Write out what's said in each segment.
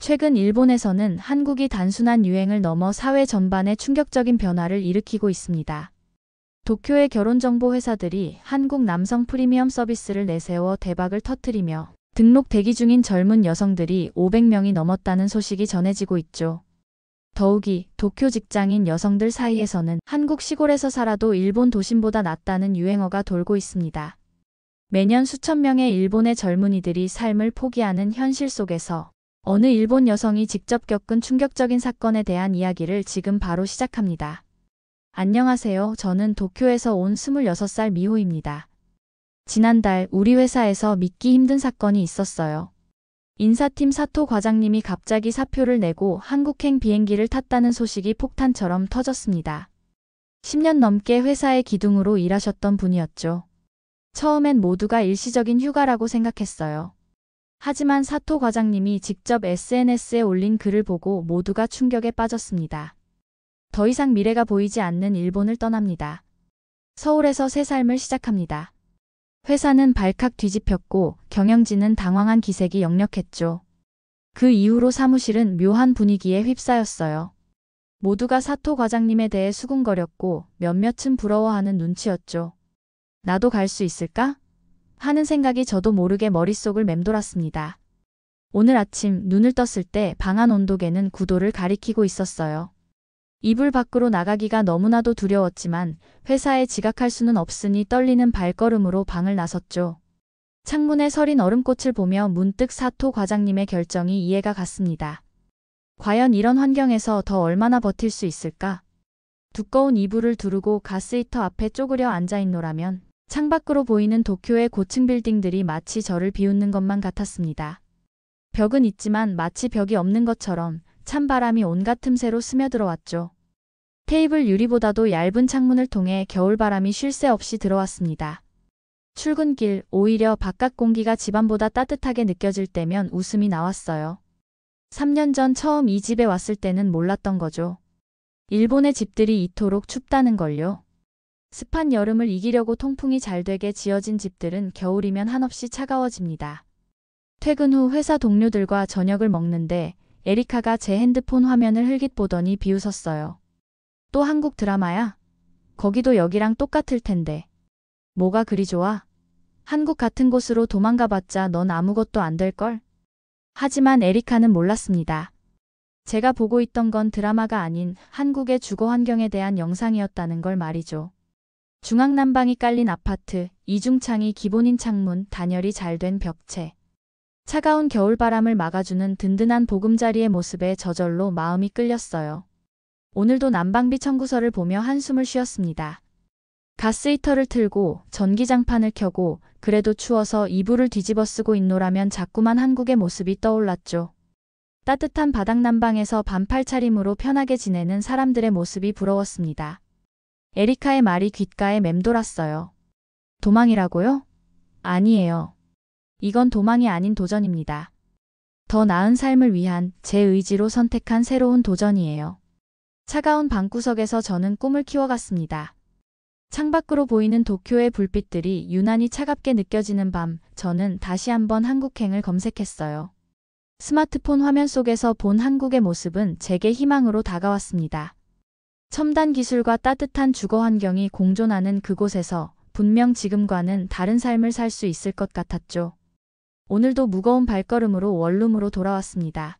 최근 일본에서는 한국이 단순한 유행을 넘어 사회 전반에 충격적인 변화를 일으키고 있습니다. 도쿄의 결혼정보 회사들이 한국 남성 프리미엄 서비스를 내세워 대박을 터뜨리며 등록 대기 중인 젊은 여성들이 500명이 넘었다는 소식이 전해지고 있죠. 더욱이 도쿄 직장인 여성들 사이에서는 한국 시골에서 살아도 일본 도심보다 낫다는 유행어가 돌고 있습니다. 매년 수천 명의 일본의 젊은이들이 삶을 포기하는 현실 속에서 어느 일본 여성이 직접 겪은 충격적인 사건에 대한 이야기를 지금 바로 시작합니다. 안녕하세요. 저는 도쿄에서 온 26살 미호입니다. 지난달 우리 회사에서 믿기 힘든 사건이 있었어요. 인사팀 사토 과장님이 갑자기 사표를 내고 한국행 비행기를 탔다는 소식이 폭탄처럼 터졌습니다. 10년 넘게 회사의 기둥으로 일하셨던 분이었죠. 처음엔 모두가 일시적인 휴가라고 생각했어요. 하지만 사토 과장님이 직접 SNS에 올린 글을 보고 모두가 충격에 빠졌습니다. 더 이상 미래가 보이지 않는 일본을 떠납니다. 서울에서 새 삶을 시작합니다. 회사는 발칵 뒤집혔고 경영진은 당황한 기색이 역력했죠. 그 이후로 사무실은 묘한 분위기에 휩싸였어요. 모두가 사토 과장님에 대해 수군거렸고 몇몇은 부러워하는 눈치였죠. 나도 갈 수 있을까? 하는 생각이 저도 모르게 머릿속을 맴돌았습니다. 오늘 아침 눈을 떴을 때 방 안 온도계는 9도를 가리키고 있었어요. 이불 밖으로 나가기가 너무나도 두려웠지만 회사에 지각할 수는 없으니 떨리는 발걸음으로 방을 나섰죠. 창문에 서린 얼음꽃을 보며 문득 사토 과장님의 결정이 이해가 갔습니다. 과연 이런 환경에서 더 얼마나 버틸 수 있을까? 두꺼운 이불을 두르고 가스히터 앞에 쪼그려 앉아있노라면 창밖으로 보이는 도쿄의 고층 빌딩들이 마치 저를 비웃는 것만 같았습니다. 벽은 있지만 마치 벽이 없는 것처럼 찬바람이 온갖 틈새로 스며들어왔죠. 테이블 유리보다도 얇은 창문을 통해 겨울바람이 쉴 새 없이 들어왔습니다. 출근길 오히려 바깥 공기가 집안보다 따뜻하게 느껴질 때면 웃음이 나왔어요. 3년 전 처음 이 집에 왔을 때는 몰랐던 거죠. 일본의 집들이 이토록 춥다는 걸요. 습한 여름을 이기려고 통풍이 잘 되게 지어진 집들은 겨울이면 한없이 차가워집니다. 퇴근 후 회사 동료들과 저녁을 먹는데 에리카가 제 핸드폰 화면을 흘깃 보더니 비웃었어요. 또 한국 드라마야? 거기도 여기랑 똑같을 텐데. 뭐가 그리 좋아? 한국 같은 곳으로 도망가봤자 넌 아무것도 안 될걸? 하지만 에리카는 몰랐습니다. 제가 보고 있던 건 드라마가 아닌 한국의 주거 환경에 대한 영상이었다는 걸 말이죠. 중앙난방이 깔린 아파트, 이중창이 기본인 창문, 단열이 잘 된 벽체. 차가운 겨울바람을 막아주는 든든한 보금자리의 모습에 저절로 마음이 끌렸어요. 오늘도 난방비 청구서를 보며 한숨을 쉬었습니다. 가스히터를 틀고 전기장판을 켜고 그래도 추워서 이불을 뒤집어 쓰고 있노라면 자꾸만 한국의 모습이 떠올랐죠. 따뜻한 바닥난방에서 반팔 차림으로 편하게 지내는 사람들의 모습이 부러웠습니다. 에리카의 말이 귓가에 맴돌았어요. 도망이라고요? 아니에요. 이건 도망이 아닌 도전입니다. 더 나은 삶을 위한 제 의지로 선택한 새로운 도전이에요. 차가운 방구석에서 저는 꿈을 키워갔습니다. 창밖으로 보이는 도쿄의 불빛들이 유난히 차갑게 느껴지는 밤, 저는 다시 한번 한국행을 검색했어요. 스마트폰 화면 속에서 본 한국의 모습은 제게 희망으로 다가왔습니다. 첨단 기술과 따뜻한 주거 환경이 공존하는 그곳에서 분명 지금과는 다른 삶을 살 수 있을 것 같았죠. 오늘도 무거운 발걸음으로 원룸으로 돌아왔습니다.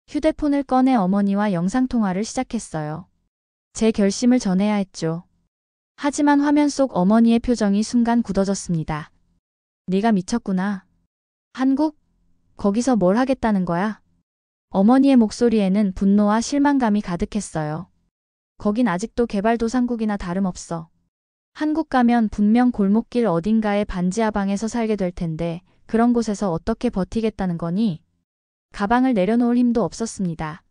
휴대폰을 꺼내 어머니와 영상통화를 시작했어요. 제 결심을 전해야 했죠. 하지만 화면 속 어머니의 표정이 순간 굳어졌습니다. 네가 미쳤구나. 한국? 거기서 뭘 하겠다는 거야? 어머니의 목소리에는 분노와 실망감이 가득했어요. 거긴 아직도 개발도상국이나 다름없어. 한국 가면 분명 골목길 어딘가의 반지하방에서 살게 될 텐데 그런 곳에서 어떻게 버티겠다는 거니? 가방을 내려놓을 힘도 없었습니다.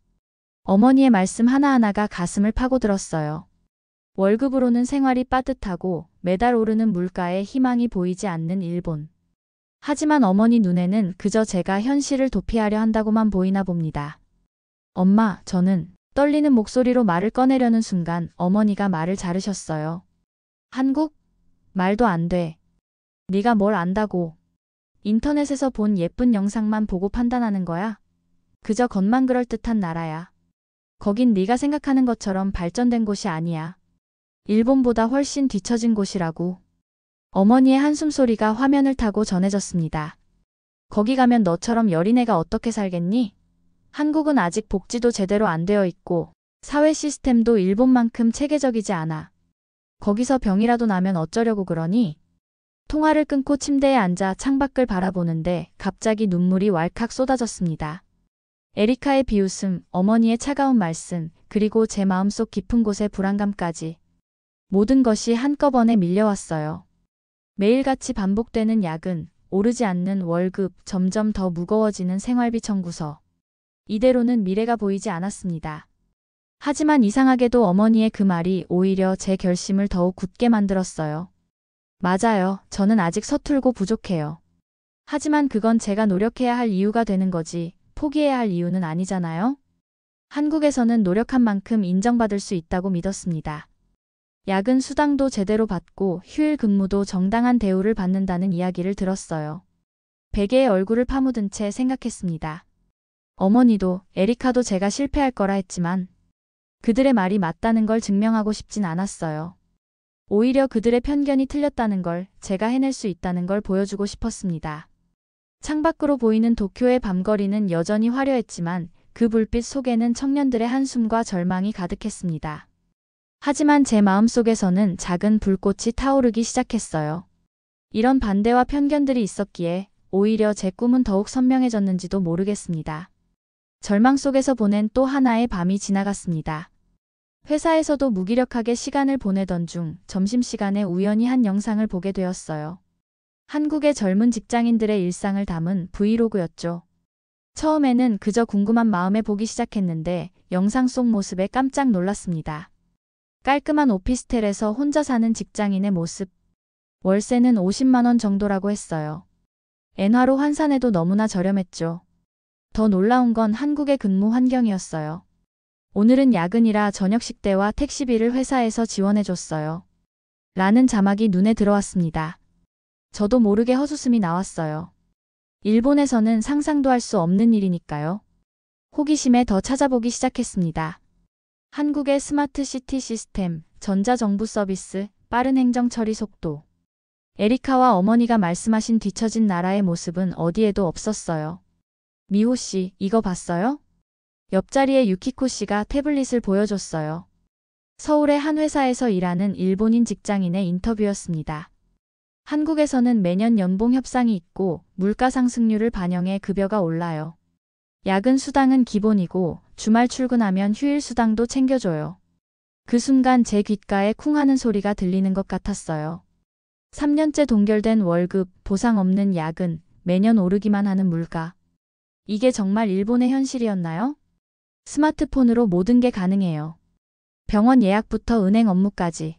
어머니의 말씀 하나하나가 가슴을 파고들었어요. 월급으로는 생활이 빠듯하고 매달 오르는 물가에 희망이 보이지 않는 일본. 하지만 어머니 눈에는 그저 제가 현실을 도피하려 한다고만 보이나 봅니다. 엄마, 저는 떨리는 목소리로 말을 꺼내려는 순간 어머니가 말을 자르셨어요. 한국? 말도 안 돼. 네가 뭘 안다고. 인터넷에서 본 예쁜 영상만 보고 판단하는 거야? 그저 겉만 그럴듯한 나라야. 거긴 네가 생각하는 것처럼 발전된 곳이 아니야. 일본보다 훨씬 뒤처진 곳이라고. 어머니의 한숨소리가 화면을 타고 전해졌습니다. 거기 가면 너처럼 여린애가 어떻게 살겠니? 한국은 아직 복지도 제대로 안 되어 있고 사회 시스템도 일본만큼 체계적이지 않아. 거기서 병이라도 나면 어쩌려고 그러니? 통화를 끊고 침대에 앉아 창밖을 바라보는데 갑자기 눈물이 왈칵 쏟아졌습니다. 에리카의 비웃음, 어머니의 차가운 말씀, 그리고 제 마음속 깊은 곳의 불안감까지. 모든 것이 한꺼번에 밀려왔어요. 매일같이 반복되는 야근, 오르지 않는 월급, 점점 더 무거워지는 생활비 청구서. 이대로는 미래가 보이지 않았습니다. 하지만 이상하게도 어머니의 그 말이 오히려 제 결심을 더욱 굳게 만들었어요. 맞아요. 저는 아직 서툴고 부족해요. 하지만 그건 제가 노력해야 할 이유가 되는 거지, 포기해야 할 이유는 아니잖아요? 한국에서는 노력한 만큼 인정받을 수 있다고 믿었습니다. 야근 수당도 제대로 받고 휴일 근무도 정당한 대우를 받는다는 이야기를 들었어요. 베개에 얼굴을 파묻은 채 생각했습니다. 어머니도, 에리카도 제가 실패할 거라 했지만 그들의 말이 맞다는 걸 증명하고 싶진 않았어요. 오히려 그들의 편견이 틀렸다는 걸, 제가 해낼 수 있다는 걸 보여주고 싶었습니다. 창밖으로 보이는 도쿄의 밤거리는 여전히 화려했지만 그 불빛 속에는 청년들의 한숨과 절망이 가득했습니다. 하지만 제 마음속에서는 작은 불꽃이 타오르기 시작했어요. 이런 반대와 편견들이 있었기에 오히려 제 꿈은 더욱 선명해졌는지도 모르겠습니다. 절망 속에서 보낸 또 하나의 밤이 지나갔습니다. 회사에서도 무기력하게 시간을 보내던 중 점심시간에 우연히 한 영상을 보게 되었어요. 한국의 젊은 직장인들의 일상을 담은 브이로그였죠. 처음에는 그저 궁금한 마음에 보기 시작했는데 영상 속 모습에 깜짝 놀랐습니다. 깔끔한 오피스텔에서 혼자 사는 직장인의 모습. 월세는 50만 원 정도라고 했어요. 엔화로 환산해도 너무나 저렴했죠. 더 놀라운 건 한국의 근무 환경이었어요. 오늘은 야근이라 저녁 식대와 택시비를 회사에서 지원해줬어요. 라는 자막이 눈에 들어왔습니다. 저도 모르게 헛웃음이 나왔어요. 일본에서는 상상도 할 수 없는 일이니까요. 호기심에 더 찾아보기 시작했습니다. 한국의 스마트 시티 시스템, 전자정부 서비스, 빠른 행정 처리 속도. 에리카와 어머니가 말씀하신 뒤처진 나라의 모습은 어디에도 없었어요. 미호 씨, 이거 봤어요? 옆자리에 유키코 씨가 태블릿을 보여줬어요. 서울의 한 회사에서 일하는 일본인 직장인의 인터뷰였습니다. 한국에서는 매년 연봉 협상이 있고 물가 상승률을 반영해 급여가 올라요. 야근 수당은 기본이고 주말 출근하면 휴일 수당도 챙겨줘요. 그 순간 제 귓가에 쿵 하는 소리가 들리는 것 같았어요. 3년째 동결된 월급, 보상 없는 야근, 매년 오르기만 하는 물가. 이게 정말 일본의 현실이었나요? 스마트폰으로 모든 게 가능해요. 병원 예약부터 은행 업무까지.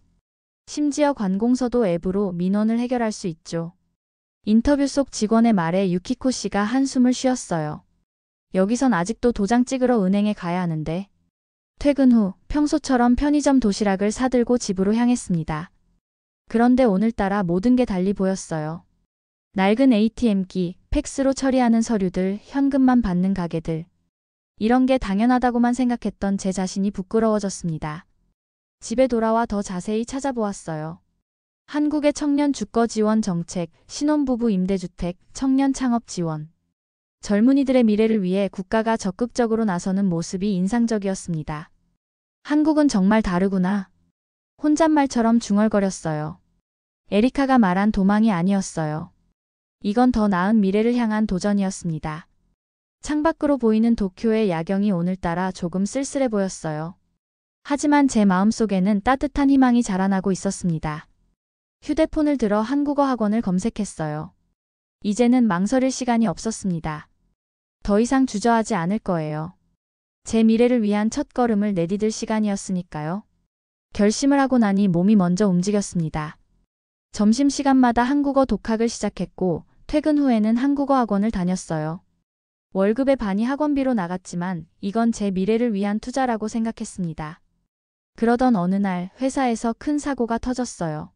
심지어 관공서도 앱으로 민원을 해결할 수 있죠. 인터뷰 속 직원의 말에 유키코 씨가 한숨을 쉬었어요. 여기선 아직도 도장 찍으러 은행에 가야 하는데. 퇴근 후 평소처럼 편의점 도시락을 사들고 집으로 향했습니다. 그런데 오늘따라 모든 게 달리 보였어요. 낡은 ATM기, 팩스로 처리하는 서류들, 현금만 받는 가게들. 이런 게 당연하다고만 생각했던 제 자신이 부끄러워졌습니다. 집에 돌아와 더 자세히 찾아보았어요. 한국의 청년 주거 지원 정책, 신혼부부 임대주택, 청년 창업 지원. 젊은이들의 미래를 위해 국가가 적극적으로 나서는 모습이 인상적이었습니다. 한국은 정말 다르구나. 혼잣말처럼 중얼거렸어요. 에리카가 말한 도망이 아니었어요. 이건 더 나은 미래를 향한 도전이었습니다. 창밖으로 보이는 도쿄의 야경이 오늘따라 조금 쓸쓸해 보였어요. 하지만 제 마음속에는 따뜻한 희망이 자라나고 있었습니다. 휴대폰을 들어 한국어 학원을 검색했어요. 이제는 망설일 시간이 없었습니다. 더 이상 주저하지 않을 거예요. 제 미래를 위한 첫걸음을 내디딜 시간이었으니까요. 결심을 하고 나니 몸이 먼저 움직였습니다. 점심시간마다 한국어 독학을 시작했고 퇴근 후에는 한국어 학원을 다녔어요. 월급의 반이 학원비로 나갔지만 이건 제 미래를 위한 투자라고 생각했습니다. 그러던 어느 날 회사에서 큰 사고가 터졌어요.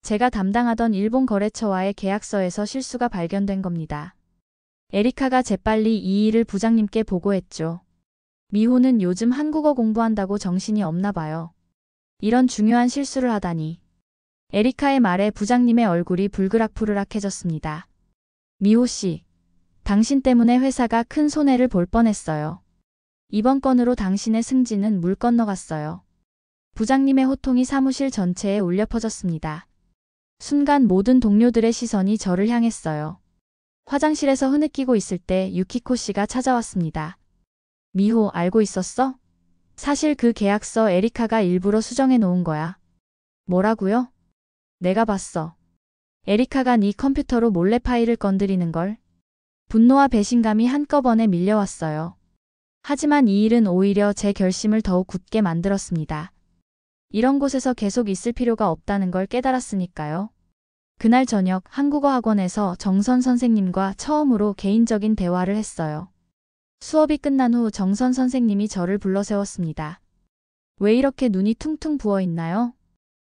제가 담당하던 일본 거래처와의 계약서에서 실수가 발견된 겁니다. 에리카가 재빨리 이 일을 부장님께 보고했죠. 미호는 요즘 한국어 공부한다고 정신이 없나 봐요. 이런 중요한 실수를 하다니. 에리카의 말에 부장님의 얼굴이 불그락부르락해졌습니다. 미호 씨, 당신 때문에 회사가 큰 손해를 볼 뻔했어요. 이번 건으로 당신의 승진은 물 건너갔어요. 부장님의 호통이 사무실 전체에 울려 퍼졌습니다. 순간 모든 동료들의 시선이 저를 향했어요. 화장실에서 흐느끼고 있을 때 유키코 씨가 찾아왔습니다. 미호, 알고 있었어? 사실 그 계약서 에리카가 일부러 수정해 놓은 거야. 뭐라고요? 내가 봤어. 에리카가 네 컴퓨터로 몰래 파일을 건드리는 걸. 분노와 배신감이 한꺼번에 밀려왔어요. 하지만 이 일은 오히려 제 결심을 더욱 굳게 만들었습니다. 이런 곳에서 계속 있을 필요가 없다는 걸 깨달았으니까요. 그날 저녁 한국어 학원에서 정선 선생님과 처음으로 개인적인 대화를 했어요. 수업이 끝난 후 정선 선생님이 저를 불러 세웠습니다. 왜 이렇게 눈이 퉁퉁 부어 있나요?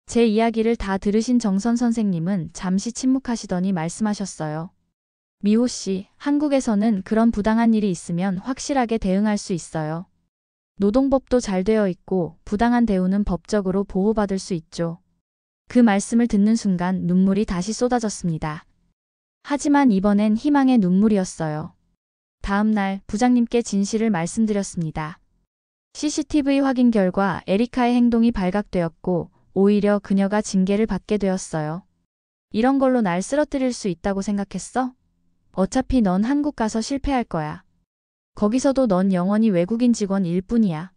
제 이야기를 다 들으신 정선 선생님은 잠시 침묵하시더니 말씀하셨어요. 미호 씨, 한국에서는 그런 부당한 일이 있으면 확실하게 대응할 수 있어요. 노동법도 잘 되어 있고 부당한 대우는 법적으로 보호받을 수 있죠. 그 말씀을 듣는 순간 눈물이 다시 쏟아졌습니다. 하지만 이번엔 희망의 눈물이었어요. 다음 날 부장님께 진실을 말씀드렸습니다. CCTV 확인 결과 에리카의 행동이 발각되었고 오히려 그녀가 징계를 받게 되었어요. 이런 걸로 날 쓰러뜨릴 수 있다고 생각했어? 어차피 넌 한국 가서 실패할 거야. 거기서도 넌 영원히 외국인 직원일 뿐이야.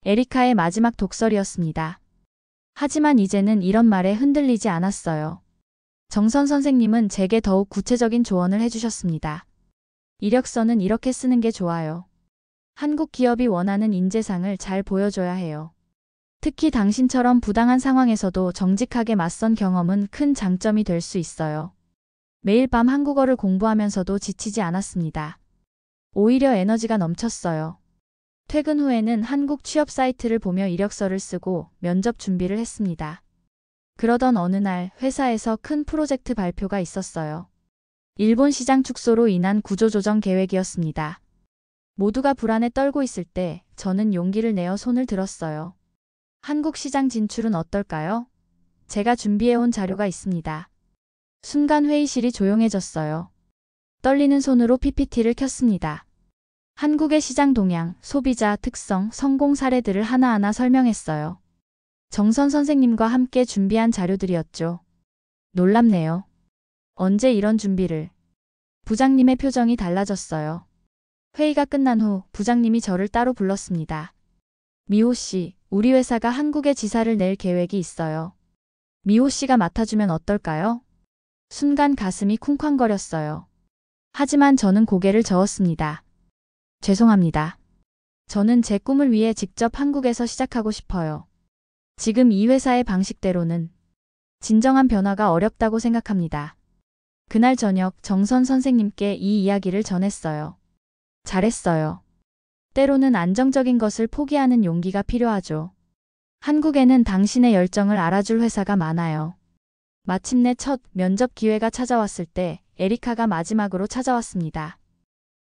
에리카의 마지막 독설이었습니다. 하지만 이제는 이런 말에 흔들리지 않았어요. 정선 선생님은 제게 더욱 구체적인 조언을 해주셨습니다. 이력서는 이렇게 쓰는 게 좋아요. 한국 기업이 원하는 인재상을 잘 보여줘야 해요. 특히 당신처럼 부당한 상황에서도 정직하게 맞선 경험은 큰 장점이 될 수 있어요. 매일 밤 한국어를 공부하면서도 지치지 않았습니다. 오히려 에너지가 넘쳤어요. 퇴근 후에는 한국 취업 사이트를 보며 이력서를 쓰고 면접 준비를 했습니다. 그러던 어느 날 회사에서 큰 프로젝트 발표가 있었어요. 일본 시장 축소로 인한 구조조정 계획이었습니다. 모두가 불안에 떨고 있을 때 저는 용기를 내어 손을 들었어요. 한국 시장 진출은 어떨까요? 제가 준비해온 자료가 있습니다. 순간 회의실이 조용해졌어요. 떨리는 손으로 PPT를 켰습니다. 한국의 시장 동향, 소비자 특성, 성공 사례들을 하나하나 설명했어요. 정선 선생님과 함께 준비한 자료들이었죠. 놀랍네요. 언제 이런 준비를? 부장님의 표정이 달라졌어요. 회의가 끝난 후 부장님이 저를 따로 불렀습니다. 미호 씨, 우리 회사가 한국에 지사를 낼 계획이 있어요. 미호 씨가 맡아주면 어떨까요? 순간 가슴이 쿵쾅거렸어요. 하지만 저는 고개를 저었습니다. 죄송합니다. 저는 제 꿈을 위해 직접 한국에서 시작하고 싶어요. 지금 이 회사의 방식대로는 진정한 변화가 어렵다고 생각합니다. 그날 저녁 정선 선생님께 이 이야기를 전했어요. 잘했어요. 때로는 안정적인 것을 포기하는 용기가 필요하죠. 한국에는 당신의 열정을 알아줄 회사가 많아요. 마침내 첫 면접 기회가 찾아왔을 때 에리카가 마지막으로 찾아왔습니다.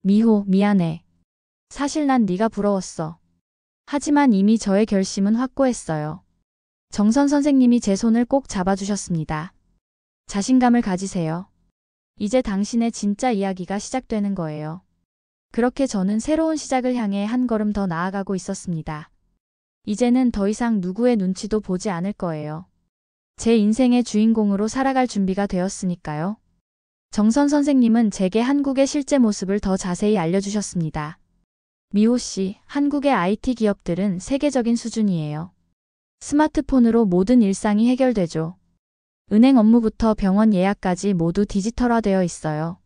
미호, 미안해. 사실 난 네가 부러웠어. 하지만 이미 저의 결심은 확고했어요. 정선 선생님이 제 손을 꼭 잡아주셨습니다. 자신감을 가지세요. 이제 당신의 진짜 이야기가 시작되는 거예요. 그렇게 저는 새로운 시작을 향해 한 걸음 더 나아가고 있었습니다. 이제는 더 이상 누구의 눈치도 보지 않을 거예요. 제 인생의 주인공으로 살아갈 준비가 되었으니까요. 정선 선생님은 제게 한국의 실제 모습을 더 자세히 알려주셨습니다. 미호 씨, 한국의 IT 기업들은 세계적인 수준이에요. 스마트폰으로 모든 일상이 해결되죠. 은행 업무부터 병원 예약까지 모두 디지털화되어 있어요.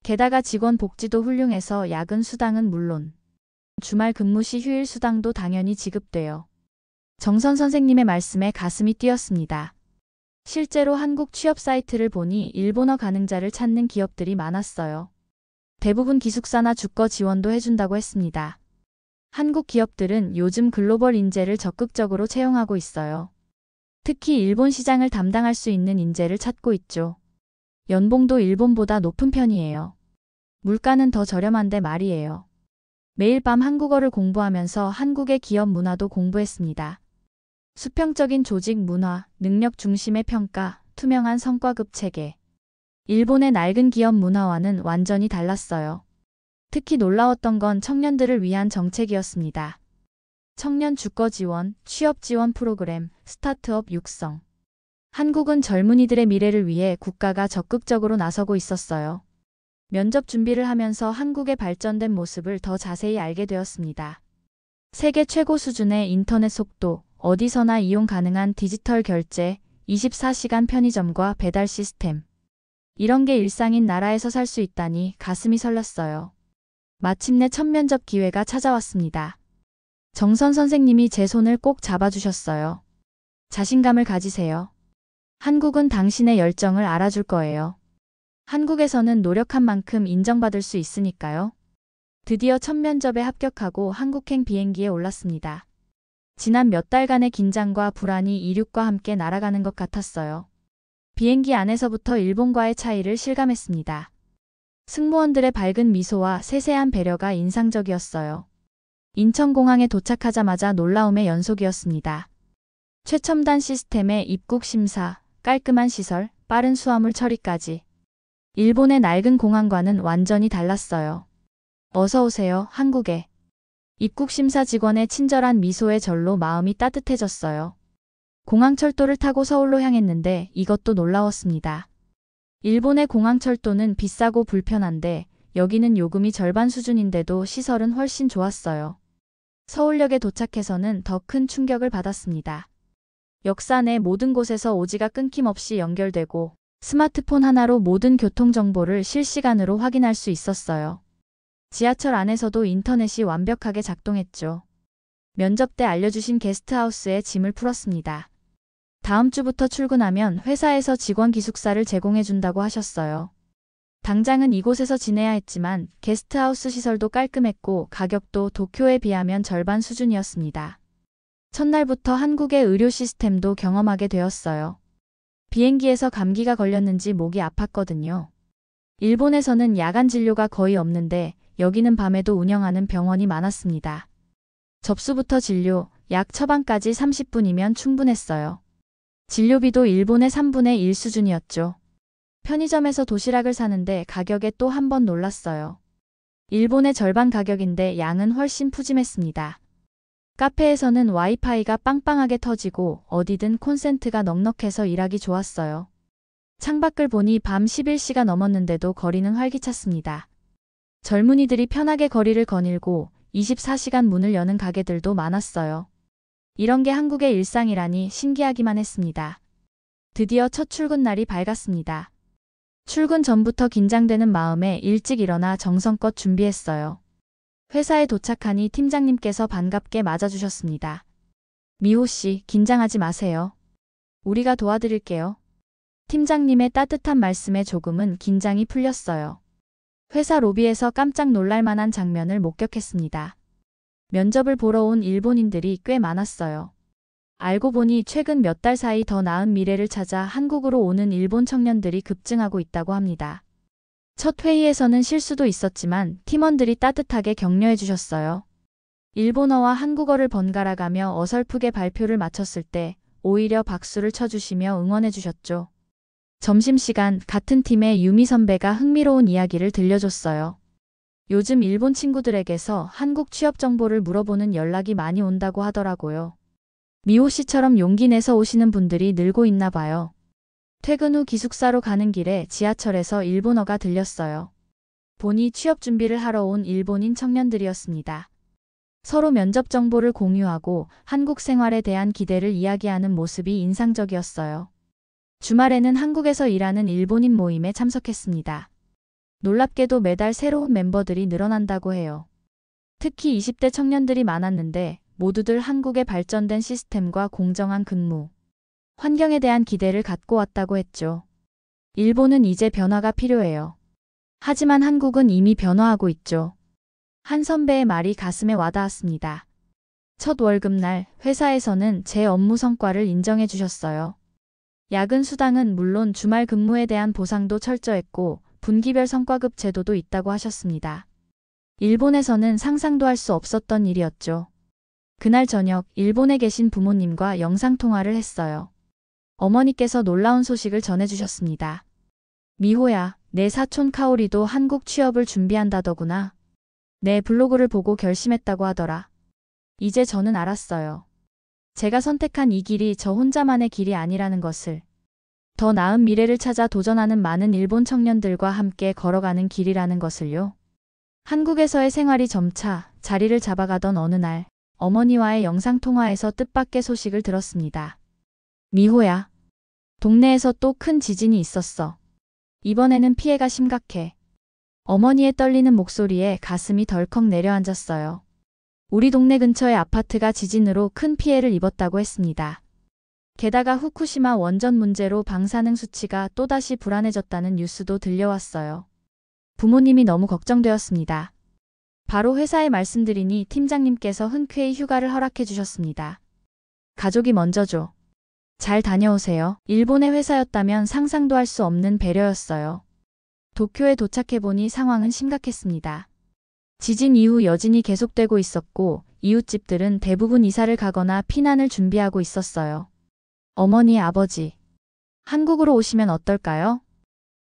게다가 직원 복지도 훌륭해서 야근 수당은 물론 주말 근무 시 휴일 수당도 당연히 지급돼요. 정선 선생님의 말씀에 가슴이 뛰었습니다. 실제로 한국 취업 사이트를 보니 일본어 가능자를 찾는 기업들이 많았어요. 대부분 기숙사나 주거 지원도 해준다고 했습니다. 한국 기업들은 요즘 글로벌 인재를 적극적으로 채용하고 있어요. 특히 일본 시장을 담당할 수 있는 인재를 찾고 있죠. 연봉도 일본보다 높은 편이에요. 물가는 더 저렴한데 말이에요. 매일 밤 한국어를 공부하면서 한국의 기업 문화도 공부했습니다. 수평적인 조직 문화, 능력 중심의 평가, 투명한 성과급 체계. 일본의 낡은 기업 문화와는 완전히 달랐어요. 특히 놀라웠던 건 청년들을 위한 정책이었습니다. 청년 주거 지원, 취업 지원 프로그램, 스타트업 육성. 한국은 젊은이들의 미래를 위해 국가가 적극적으로 나서고 있었어요. 면접 준비를 하면서 한국의 발전된 모습을 더 자세히 알게 되었습니다. 세계 최고 수준의 인터넷 속도, 어디서나 이용 가능한 디지털 결제, 24시간 편의점과 배달 시스템. 이런 게 일상인 나라에서 살 수 있다니 가슴이 설렜어요. 마침내 첫 면접 기회가 찾아왔습니다. 정선 선생님이 제 손을 꼭 잡아주셨어요. 자신감을 가지세요. 한국은 당신의 열정을 알아줄 거예요. 한국에서는 노력한 만큼 인정받을 수 있으니까요. 드디어 첫 면접에 합격하고 한국행 비행기에 올랐습니다. 지난 몇 달간의 긴장과 불안이 이륙과 함께 날아가는 것 같았어요. 비행기 안에서부터 일본과의 차이를 실감했습니다. 승무원들의 밝은 미소와 세세한 배려가 인상적이었어요. 인천공항에 도착하자마자 놀라움의 연속이었습니다. 최첨단 시스템의 입국 심사, 깔끔한 시설, 빠른 수화물 처리까지. 일본의 낡은 공항과는 완전히 달랐어요. 어서 오세요, 한국에. 입국 심사 직원의 친절한 미소에 절로 마음이 따뜻해졌어요. 공항철도를 타고 서울로 향했는데 이것도 놀라웠습니다. 일본의 공항철도는 비싸고 불편한데 여기는 요금이 절반 수준인데도 시설은 훨씬 좋았어요. 서울역에 도착해서는 더 큰 충격을 받았습니다. 역사 내 모든 곳에서 오지가 끊김없이 연결되고 스마트폰 하나로 모든 교통정보를 실시간으로 확인할 수 있었어요. 지하철 안에서도 인터넷이 완벽하게 작동했죠. 면접 때 알려주신 게스트하우스에 짐을 풀었습니다. 다음 주부터 출근하면 회사에서 직원 기숙사를 제공해준다고 하셨어요. 당장은 이곳에서 지내야 했지만 게스트하우스 시설도 깔끔했고 가격도 도쿄에 비하면 절반 수준이었습니다. 첫날부터 한국의 의료 시스템도 경험하게 되었어요. 비행기에서 감기가 걸렸는지 목이 아팠거든요. 일본에서는 야간 진료가 거의 없는데 여기는 밤에도 운영하는 병원이 많았습니다. 접수부터 진료, 약 처방까지 30분이면 충분했어요. 진료비도 일본의 3분의 1 수준이었죠. 편의점에서 도시락을 사는데 가격에 또 한 번 놀랐어요. 일본의 절반 가격인데 양은 훨씬 푸짐했습니다. 카페에서는 와이파이가 빵빵하게 터지고 어디든 콘센트가 넉넉해서 일하기 좋았어요. 창밖을 보니 밤 11시가 넘었는데도 거리는 활기찼습니다. 젊은이들이 편하게 거리를 거닐고 24시간 문을 여는 가게들도 많았어요. 이런 게 한국의 일상이라니 신기하기만 했습니다. 드디어 첫 출근 날이 밝았습니다. 출근 전부터 긴장되는 마음에 일찍 일어나 정성껏 준비했어요. 회사에 도착하니 팀장님께서 반갑게 맞아주셨습니다. 미호 씨, 긴장하지 마세요. 우리가 도와드릴게요. 팀장님의 따뜻한 말씀에 조금은 긴장이 풀렸어요. 회사 로비에서 깜짝 놀랄 만한 장면을 목격했습니다. 면접을 보러 온 일본인들이 꽤 많았어요. 알고 보니 최근 몇 달 사이 더 나은 미래를 찾아 한국으로 오는 일본 청년들이 급증하고 있다고 합니다. 첫 회의에서는 실수도 있었지만 팀원들이 따뜻하게 격려해 주셨어요. 일본어와 한국어를 번갈아 가며 어설프게 발표를 마쳤을 때 오히려 박수를 쳐주시며 응원해 주셨죠. 점심시간 같은 팀의 유미 선배가 흥미로운 이야기를 들려줬어요. 요즘 일본 친구들에게서 한국 취업 정보를 물어보는 연락이 많이 온다고 하더라고요. 미호 씨처럼 용기 내서 오시는 분들이 늘고 있나 봐요. 퇴근 후 기숙사로 가는 길에 지하철에서 일본어가 들렸어요. 보니 취업 준비를 하러 온 일본인 청년들이었습니다. 서로 면접 정보를 공유하고 한국 생활에 대한 기대를 이야기하는 모습이 인상적이었어요. 주말에는 한국에서 일하는 일본인 모임에 참석했습니다. 놀랍게도 매달 새로운 멤버들이 늘어난다고 해요. 특히 20대 청년들이 많았는데 모두들 한국의 발전된 시스템과 공정한 근무, 환경에 대한 기대를 갖고 왔다고 했죠. 일본은 이제 변화가 필요해요. 하지만 한국은 이미 변화하고 있죠. 한 선배의 말이 가슴에 와닿았습니다. 첫 월급날 회사에서는 제 업무 성과를 인정해 주셨어요. 야근 수당은 물론 주말 근무에 대한 보상도 철저했고 분기별 성과급 제도도 있다고 하셨습니다. 일본에서는 상상도 할 수 없었던 일이었죠. 그날 저녁 일본에 계신 부모님과 영상통화를 했어요. 어머니께서 놀라운 소식을 전해주셨습니다. 미호야, 내 사촌 카오리도 한국 취업을 준비한다더구나. 내 블로그를 보고 결심했다고 하더라. 이제 저는 알았어요. 제가 선택한 이 길이 저 혼자만의 길이 아니라는 것을. 더 나은 미래를 찾아 도전하는 많은 일본 청년들과 함께 걸어가는 길이라는 것을요. 한국에서의 생활이 점차 자리를 잡아가던 어느 날, 어머니와의 영상통화에서 뜻밖의 소식을 들었습니다. 미호야, 동네에서 또 큰 지진이 있었어. 이번에는 피해가 심각해. 어머니의 떨리는 목소리에 가슴이 덜컥 내려앉았어요. 우리 동네 근처의 아파트가 지진으로 큰 피해를 입었다고 했습니다. 게다가 후쿠시마 원전 문제로 방사능 수치가 또다시 불안해졌다는 뉴스도 들려왔어요. 부모님이 너무 걱정되었습니다. 바로 회사에 말씀드리니 팀장님께서 흔쾌히 휴가를 허락해 주셨습니다. 가족이 먼저죠. 잘 다녀오세요. 일본의 회사였다면 상상도 할 수 없는 배려였어요. 도쿄에 도착해보니 상황은 심각했습니다. 지진 이후 여진이 계속되고 있었고 이웃집들은 대부분 이사를 가거나 피난을 준비하고 있었어요. 어머니, 아버지, 한국으로 오시면 어떨까요?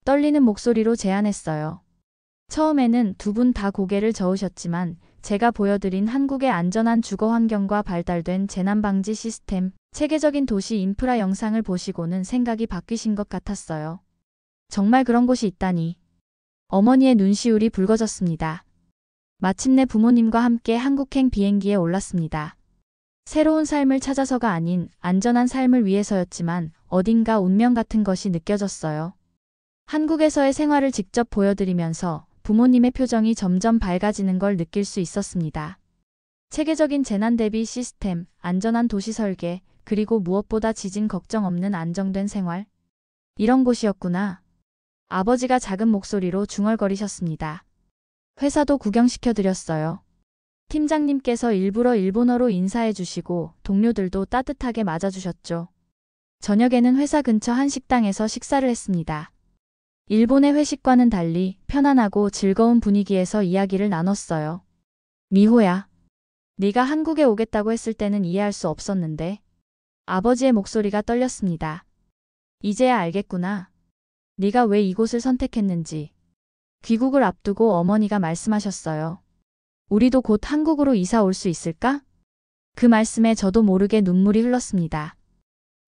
떨리는 목소리로 제안했어요. 처음에는 두 분 다 고개를 저으셨지만 제가 보여드린 한국의 안전한 주거 환경과 발달된 재난방지 시스템, 체계적인 도시 인프라 영상을 보시고는 생각이 바뀌신 것 같았어요. 정말 그런 곳이 있다니. 어머니의 눈시울이 붉어졌습니다. 마침내 부모님과 함께 한국행 비행기에 올랐습니다. 새로운 삶을 찾아서가 아닌 안전한 삶을 위해서였지만 어딘가 운명 같은 것이 느껴졌어요. 한국에서의 생활을 직접 보여드리면서 부모님의 표정이 점점 밝아지는 걸 느낄 수 있었습니다. 체계적인 재난 대비 시스템, 안전한 도시 설계, 그리고 무엇보다 지진 걱정 없는 안정된 생활. 이런 곳이었구나. 아버지가 작은 목소리로 중얼거리셨습니다. 회사도 구경시켜드렸어요. 팀장님께서 일부러 일본어로 인사해 주시고 동료들도 따뜻하게 맞아주셨죠. 저녁에는 회사 근처 한 식당에서 식사를 했습니다. 일본의 회식과는 달리 편안하고 즐거운 분위기에서 이야기를 나눴어요. 미호야, 네가 한국에 오겠다고 했을 때는 이해할 수 없었는데. 아버지의 목소리가 떨렸습니다. 이제야 알겠구나. 네가 왜 이곳을 선택했는지. 귀국을 앞두고 어머니가 말씀하셨어요. 우리도 곧 한국으로 이사 올 수 있을까? 그 말씀에 저도 모르게 눈물이 흘렀습니다.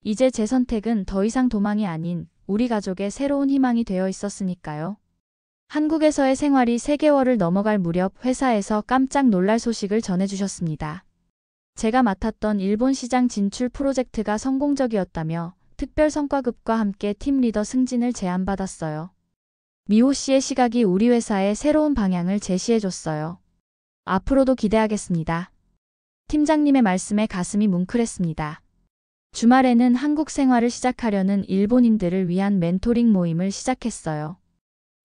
이제 제 선택은 더 이상 도망이 아닌 우리 가족의 새로운 희망이 되어 있었으니까요. 한국에서의 생활이 3개월을 넘어갈 무렵 회사에서 깜짝 놀랄 소식을 전해주셨습니다. 제가 맡았던 일본 시장 진출 프로젝트가 성공적이었다며 특별 성과급과 함께 팀 리더 승진을 제안받았어요. 미호 씨의 시각이 우리 회사의 새로운 방향을 제시해줬어요. 앞으로도 기대하겠습니다. 팀장님의 말씀에 가슴이 뭉클했습니다. 주말에는 한국 생활을 시작하려는 일본인들을 위한 멘토링 모임을 시작했어요.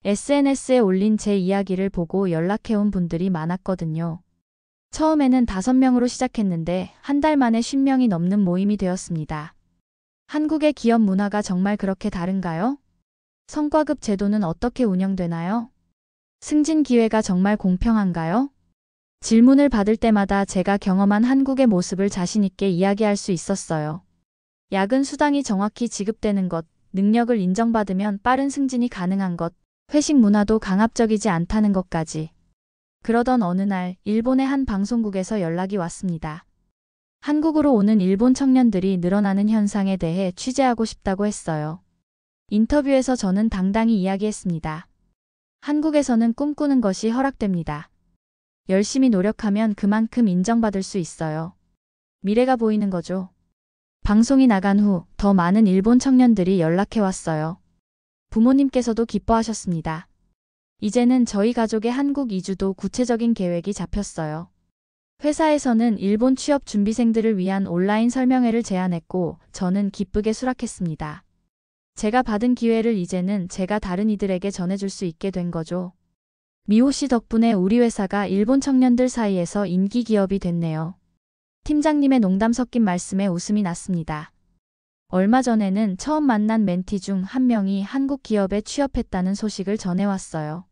SNS에 올린 제 이야기를 보고 연락해온 분들이 많았거든요. 처음에는 5명으로 시작했는데 한 달 만에 50명이 넘는 모임이 되었습니다. 한국의 기업 문화가 정말 그렇게 다른가요? 성과급 제도는 어떻게 운영되나요? 승진 기회가 정말 공평한가요? 질문을 받을 때마다 제가 경험한 한국의 모습을 자신 있게 이야기할 수 있었어요. 야근 수당이 정확히 지급되는 것, 능력을 인정받으면 빠른 승진이 가능한 것, 회식 문화도 강압적이지 않다는 것까지. 그러던 어느 날 일본의 한 방송국에서 연락이 왔습니다. 한국으로 오는 일본 청년들이 늘어나는 현상에 대해 취재하고 싶다고 했어요. 인터뷰에서 저는 당당히 이야기했습니다. 한국에서는 꿈꾸는 것이 허락됩니다. 열심히 노력하면 그만큼 인정받을 수 있어요. 미래가 보이는 거죠. 방송이 나간 후 더 많은 일본 청년들이 연락해 왔어요. 부모님께서도 기뻐하셨습니다. 이제는 저희 가족의 한국 이주도 구체적인 계획이 잡혔어요. 회사에서는 일본 취업 준비생들을 위한 온라인 설명회를 제안했고 저는 기쁘게 수락했습니다. 제가 받은 기회를 이제는 제가 다른 이들에게 전해줄 수 있게 된 거죠. 미호 씨 덕분에 우리 회사가 일본 청년들 사이에서 인기 기업이 됐네요. 팀장님의 농담 섞인 말씀에 웃음이 났습니다. 얼마 전에는 처음 만난 멘티 중 한 명이 한국 기업에 취업했다는 소식을 전해왔어요.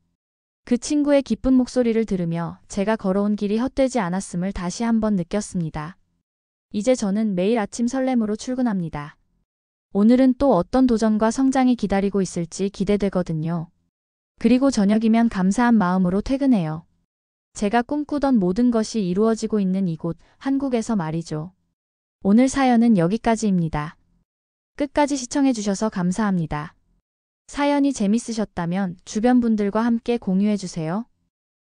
그 친구의 기쁜 목소리를 들으며 제가 걸어온 길이 헛되지 않았음을 다시 한번 느꼈습니다. 이제 저는 매일 아침 설렘으로 출근합니다. 오늘은 또 어떤 도전과 성장이 기다리고 있을지 기대되거든요. 그리고 저녁이면 감사한 마음으로 퇴근해요. 제가 꿈꾸던 모든 것이 이루어지고 있는 이곳, 한국에서 말이죠. 오늘 사연은 여기까지입니다. 끝까지 시청해주셔서 감사합니다. 사연이 재밌으셨다면 주변 분들과 함께 공유해주세요.